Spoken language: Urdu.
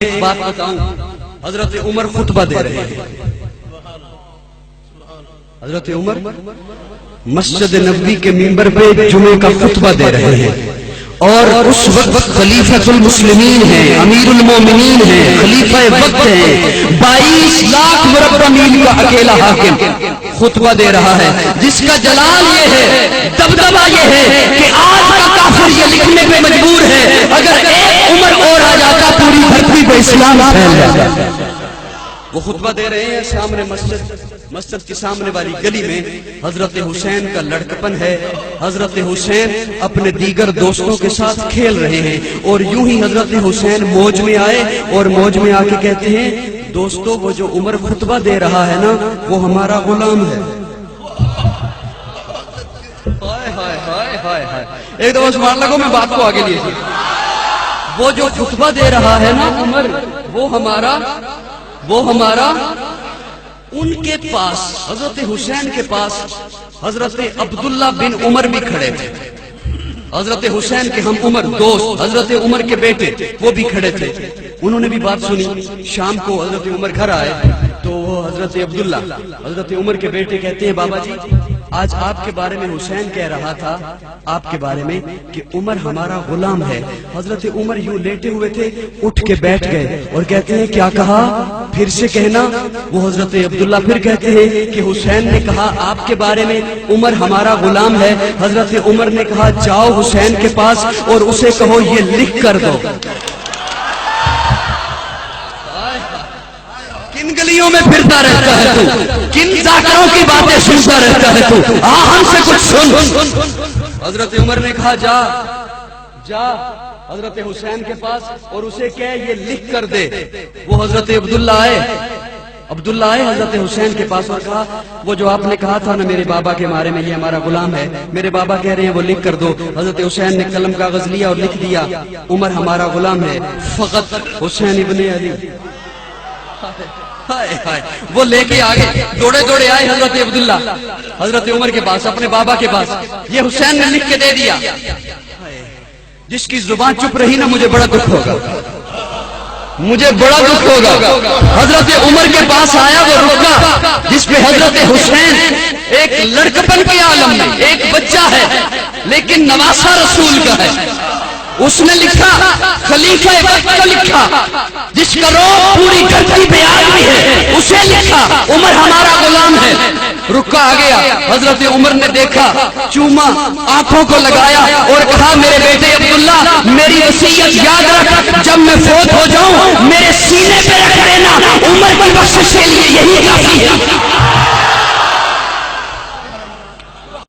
ایک بات بتاؤں، حضرت عمر خطبہ دے رہے ہیں. حضرت عمر مسجد نبوی کے منبر پہ جمعے کا خطبہ دے رہے ہیں اور اس وقت خلیفۃ المسلمین ہیں، امیر المومنین ہیں، خلیفہ وقت ہیں. 22 لاکھ مربع میل کا اکیلا حاکم خطبہ دے رہا ہے، جس کا جلال یہ ہے، دبدبہ یہ ہے کہ آج کا کافر یہ لکھنے پہ مجبور ہے اگر ایک عمر اور آ جاتا پوری دھرتی پہ اسلام پھیل جاتا. وہ خطبہ دے رہے ہیں سامنے مسجد کے سامنے والی گلی میں. حضرت حسین کا لڑکپن ہے. حضرت حسین اپنے دیگر دوستوں کے ساتھ کھیل رہے ہیں اور یوں ہی حضرت حسین موج میں آئے اور موج میں آ کے کہتے ہیں، دوستو وہ جو عمر خطبہ دے رہا ہے نا وہ ہمارا غلام ہے. ایک دفعہ سبحان لگو، میں بات کو آگے لیے تھی. وہ جو خطبہ دے رہا ہے نا عمر، وہ ہمارا ان کے پاس، حضرت حسین کے پاس حضرت عبداللہ بن عمر بھی کھڑے تھے. حضرت حسین کے ہم عمر دوست حضرت عمر کے بیٹے وہ بھی کھڑے تھے. انہوں نے بھی بات سنی. شام کو حضرت عمر گھر آئے تو وہ حضرت عبداللہ حضرت عمر کے بیٹے کہتے ہیں، بابا جی آج آپ کے بارے میں حسین کہہ رہا تھا آپ کے بارے میں کہ عمر ہمارا غلام ہے. حضرت عمر یوں لیٹے ہوئے تھے، اٹھ کے بیٹھ گئے اور کہتے ہیں، کیا کہا؟ پھر سے کہنا. وہ حضرت عبداللہ پھر کہتے ہیں کہ حسین نے کہا آپ کے بارے میں عمر ہمارا غلام ہے. حضرت عمر نے کہا جاؤ حسین کے پاس اور اسے کہو یہ لکھ کر دو. کن گلیوں میں پھرتا رہتا ہے تو، کن ذاکروں کی باتیں سنتا رہتا ہے تو، ہم سے کچھ سن. حضرت عمر نے کہا جا حضرت حسین کے پاس اور اسے کہے یہ لکھ کر دے. وہ حضرت عبداللہ آئے حضرت حسین کے پاس اور کہا وہ جو آپ نے کہا تھا نا میرے بابا کے بارے میں یہ ہمارا غلام ہے، میرے بابا کہہ رہے ہیں وہ لکھ کر دو. حضرت حسین نے قلم کاغذ لیا اور لکھ دیا، عمر ہمارا غلام ہے فقط حسین ابن علی. وہ لے کے آگے دوڑے آئے حضرت عبداللہ حضرت عمر کے پاس، اپنے بابا کے پاس. یہ حسین نے لکھ کے دے دیا. جس کی زبان چپ رہی نا مجھے بڑا دکھ ہوگا. حضرت عمر کے پاس آیا وہ رکا جس پہ حضرت حسین ایک لڑکپن کے عالم میں ایک بچہ ہے لیکن نواسہ رسول کا ہے. اس نے لکھا، خلیفہ وقت کو لکھا جس کا روح پوری دھرتی پہ آئی ہے، اسے لکھا عمر ہمارا غلام ہے. رکا آ گیا. حضرت عمر نے دیکھا، چوما، آنکھوں کو لگایا اور کہا میرے بیٹے عبداللہ میری وصیت یاد رکھ، جب میں فوت ہو جاؤں میرے سینے پہ رکھ لینا، عمر کی بخشش کے لیے یہی کافی ہے.